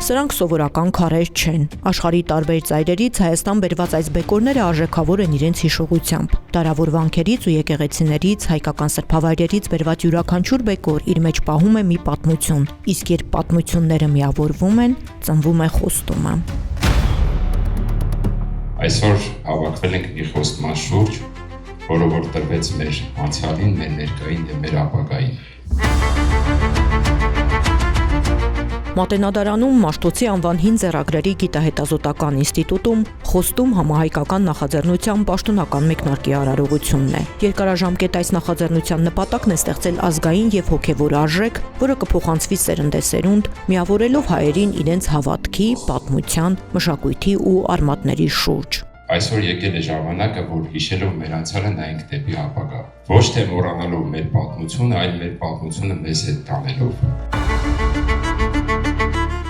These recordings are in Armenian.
Սրանք սովորական քարեր չեն։ Աշխարհի տարբեր ծայրերից Հայաստան բերված այս բեկորները արժեքավոր են իրենց հիշողությամբ։ Դարավոր վանքերից ու եկեղեցիներից, հայկական սրբավայրերից բերված յուրաքանչյուր բեկոր իր մեջ պահում է մի պատմություն, իսկ երբ պատմությունները միավորվում են, ծնվում է խոստումը։ Այսօր հավաքվել ենք մի խոստման շուրջ, որը որ տրվեց մեր անցյալին, մեր ներկային եւ մեր ապագային։ Մատենադարանում Մաշտոցի անվան հին ձեռագրերի գիտահետազոտական ինստիտուտում խոստում համահայկական նախաձեռնության պաշտոնական մեկնարկի արարողությունն է։ Երկարաժամկետ այս նախաձեռնության նպատակն է ստեղծել ազգային եւ հոգեվոր արժեք, որը կփոխանցվի սերնդեսերունդ, միավորելով հայերին իրենց հավատքի, պատմության, մշակույթի ու արմատների շուրջ։ Այսօր եկել է ժամանակը, որ հիշելով մեր անցյալը նայենք դեպի ապագա։ Ոչ թե մոռանալով մեր պատմությունը, այլ մեր պատմությունը մեզ հետ տանելով։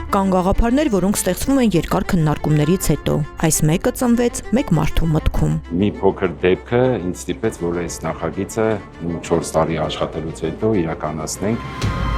Կան գաղափարներ, որոնք ստեղծվում են երկար քննարկումներից հետո։ Այս մեկը ծնվեց մեկ մարդու մտքում։ Մի փոքր դեպքը ինձ ստիպեց, որ այս նախագիծը 4 տարի աշխատելուց հետո իրականացնենք։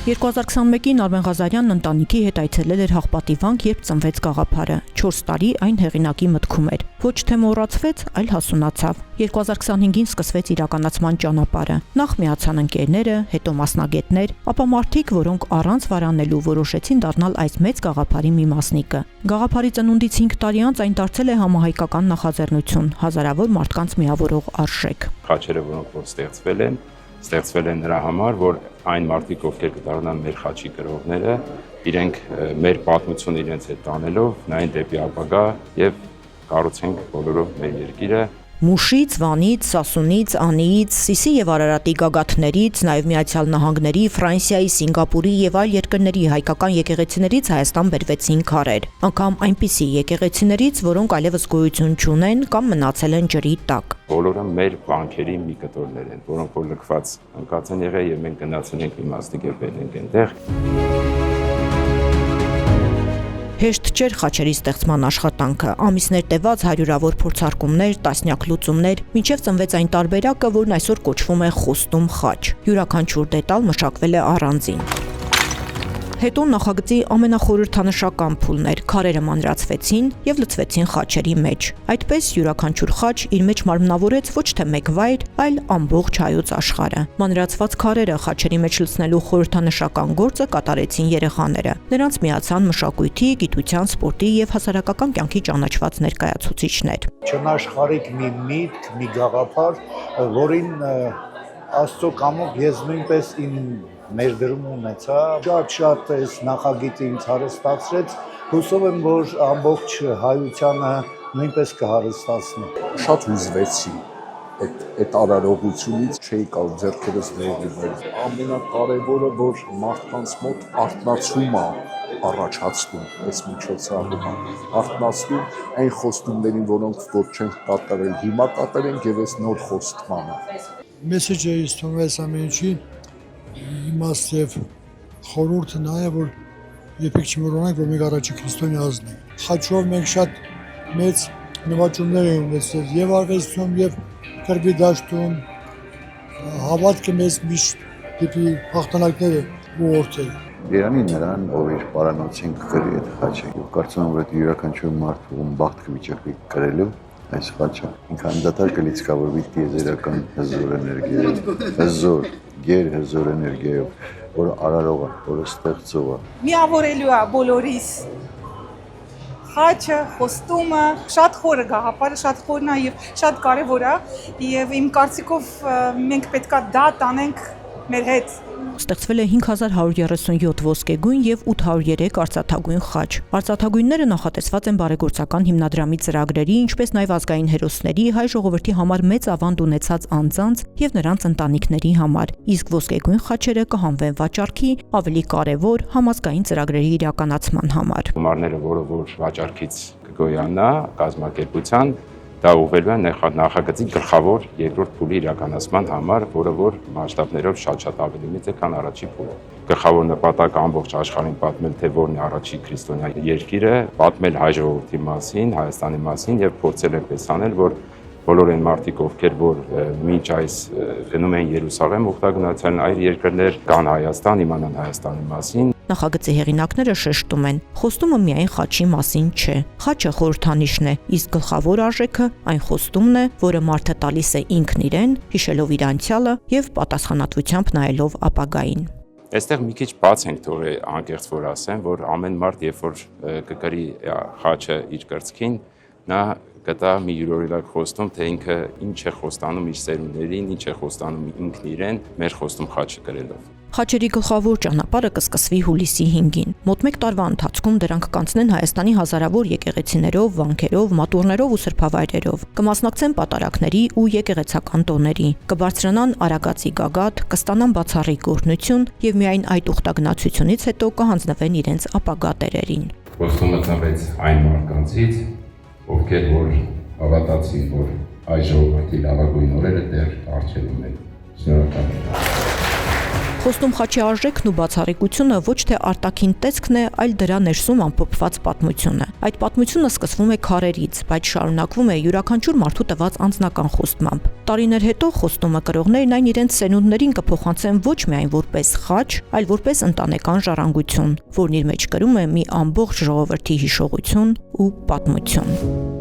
2021-ին Արմեն Ղազարյանն ընտանիքի հետ այցելել էր Հաղպատի վանք, երբ ծնվեց գաղափարը։ 4 տարի այն հեղինակի մտքում էր։ Ոչ թե մոռացվեց, այլ հասունացավ։ 2025-ին սկսվեց իրականացման ճանապարհը։ Նախ միացան ընկերները, հետո մասնագետներ, ապա մարդիկ, որոնք առանց վարանելու որոշեցին դառնալ այս մեծ գաղափարի մի մասնիկը։ Գաղափարի ծնունդից 5 տարի անց այն դարձել է համահայկական նախաձեռնություն, հազարավոր մարդկանց միավորող արժեք։ Խաչերը, որոնք որ ստեղծվել են նրա համար, որ այն մարդիկ, ովքեր կդառնան մեր խաչի կրողները, իրենք մեր պատմությունը իրենց հետ տանելով, նայեն դեպի ապագա եւ կառուցենք բոլորով մեր երկիրը։ Մուշից, Վանից, Սասունից, Անիից, Սիսի եւ Արարատի գագաթներից, նաեւ Միացյալ Նահանգների, Ֆրանսիայի, Սինգապուրի եւ այլ երկրների հայկական եկեղեցիներից Հայաստան բերվեցին քարեր։ Անկամ այնպիսի եկեղեցիներից, որոնք այլևս գոյություն չունեն կամ մնացել են ջրի տակ։ Բոլորը մեր վանքերի մի կտորներ են, որոնք որ լքված ընկած են եղել եւ մենք գնացել ենք իմաստիկ եւ բերենք այնտեղ։ Հեշտ չէր խաչերի ստեղծման աշխատանքը, ամիսներ տևած հարյուրավոր փորձարկումներ, տասնյակ լուծումներ, մինչև ծնվեց այն տարբերակը, որն այսօր կոչվում է խոստում խաչ։ Յուրաքանչյուր դետալ մշակվել է առանձին։ Հետո նախագծի ամենախորհրդանշական փուլն էր, քարերը մանրացվեցին եւ լցվեցին խաչերի մեջ։ Այդպես յուրաքանչյուր խաչ իր մեջ մարմնավորեց ոչ թե մեկ վայր, այլ ամբողջ հայոց աշխարհը։ Մանրացված քարերը խաչերի մեջ լցնելու խորհրդանշական գործը կատարեցին երեխաները։ Նրանց միացան մշակույթի, գիտության, սպորտի եւ հասարակական կյանքի ճանաչված ներկայացուցիչներ։ Չնաշխարհիկ մի միտք, մի գաղափար, որին Աստծո կամոք ես նույնպես մեր դրում ունեցա, շատ այս նախագիծը ինձ հարստացրեց, հուսով եմ, որ ամբողջ հայությանը նույնպես կհարստացնի։ Շատ հուզվեցի այդ արարողությունից, չէի կարող ձեռքերս վերցնել։ Ամենակարևորը, որ մարդկանց մոտ արթնացում է առաջացնում այս միջոցառումը, արթնացնում այն խոստումներին, որոնք որ չեն կատարել, հիմա կատարենք եւ այս նոր խոստմանը։ Մեսեջը իստումվեց ամենի իմաստ եւ խորհուրդը նա է, որ երբեք չմոռանանք, որ մենք առաջի քրիստոնյա ազգ ենք։ Խաչով մենք շատ մեծ նվաճումներ ենք ունեցել եւ արվեստում եւ կրկի դաշտում, հավատքը մեզ միշտ դեպի հաղթանակները ուղղորդել։ Երանի նրան, ով իր պարանոցին կրի այդ խաչը, եւ կարծում եմ, որ այդ յուրաքանչյուր մարդ ում բախտ կվիճակվի կրելու այս խաչը, ինքան դատար կլիցկավորվի տիեզերական հզոր էներգիայով, հզոր էներգիայով, որը արարող է, որը ստեղծող է։ Միավորելու է բոլորիս խաչը, խոստումը, շատ խորը գաղափարը, շատ խորն է եւ շատ կարեւոր է եւ իմ կարծիքով մենք պետքա դա տանենք մեր հետ։ Ստեղծվել է 5137 ոսկեգույն եւ 803 արծաթագույն խաչ։ Արծաթագույնները նախատեսված են բարեգործական հիմնադրամի ծրագրերի, ինչպես նաեւ ազգային հերոսների, հայ ժողովրդի համար մեծ ավանդ ունեցած անձանց եւ նրանց ընտանիքների համար։ Իսկ ոսկեգույն խաչերը կհանվեն վաճառքի, ավելի կարեւոր համազգային ծրագրերի իրականացման համար։ Գումարները, որը որ վաճառքից կգոյանա կազմակերպության, դա ուղղվելու է նախագծի գլխավոր երկրորդ փուլի իրականացման համար, որը որ մասշտաբներով շատ ավելի մեծ է, քան առաջին փուլը։ Գլխավոր նպատակը ամբողջ աշխարհին պատմել, թե որն է առաջի քրիստոնյա երկիրը, պատմել հայ ժողովրդի մասին, Հայաստանի մասին եւ փորձել այնպես անել, որ բոլոր այն մարդիկ, ովքեր որ մինչ այս գնում են Երուսաղեմ ուխտագնացան այլ երկրներ, կան Հայաստան, իմանան Հայաստանի մասին։ Նախագծի հեղինակները շեշտում են, խոստումը միայն խաչի մասին չէ։ Խաչը խորհրդանիշն է, իսկ գլխավոր արժեքը այն խոստումն է, որը մարդը տալիս է ինքն իրեն, հիշելով իր անցյալը եւ պատասխանատվությամբ նայելով ապագային։ Այստեղ մի քիչ բաց ենք թողել անկեղծ որ ասեմ, որ ամեն մարդ երբ որ կկրի խաչը իր կրծքին, նա կտա մի յուրօրինակ խոստում, թե ինքը ինչ է խոստանում իր սերունդներին, ինչ է խոստանում ինքն իրեն, մեր խոստում խաչը կրելով։ Խաչերի գլխավոր ճանապարհը կսկսվի հուլիսի 5-ին։ Մոտ 1 տարվա ընթացքում դրանք կանցնեն Հայաստանի հազարավոր եկեղեցիներով, վանքերով, մատուռներով ու սրբավայրերով։ Կմասնակցեն պատարակների ու եկեղեցական տոների, կբարձրանան Արագածի գագաթ, կստանան բացառիկ օրհնություն եւ միայն այդ ուխտագնացությունից հետո կհանձնվեն իրենց ապագա տերերին։ Խոստումը ծնվեց այն մարդկանցից, ովքեր որ հավատացին, որ այս ժողովրդի լավագույն օրերը դեռ առջևում են։ Շնորհակալ եմ։ Խոստում խաչի արժեքն ու բացառիկությունը ոչ թե արտաքին տեսքն է, այլ դրա ներսում ամփոփված պատմությունը։ Այդ պատմությունը սկսվում է քարերից, բայց շարունակվում է յուրաքանչյուր մարդու տված անձնական խոստմամբ։ Տարիներ հետո խոստումը կրողներն այն իրենց սերունդներին կփոխանցեն ոչ միայն որպես խաչ, այլ որպես ընտանեկան ժառանգություն, որն իր մեջ կրում է մի ամբողջ ժողովրդի հիշողություն ու պատմություն։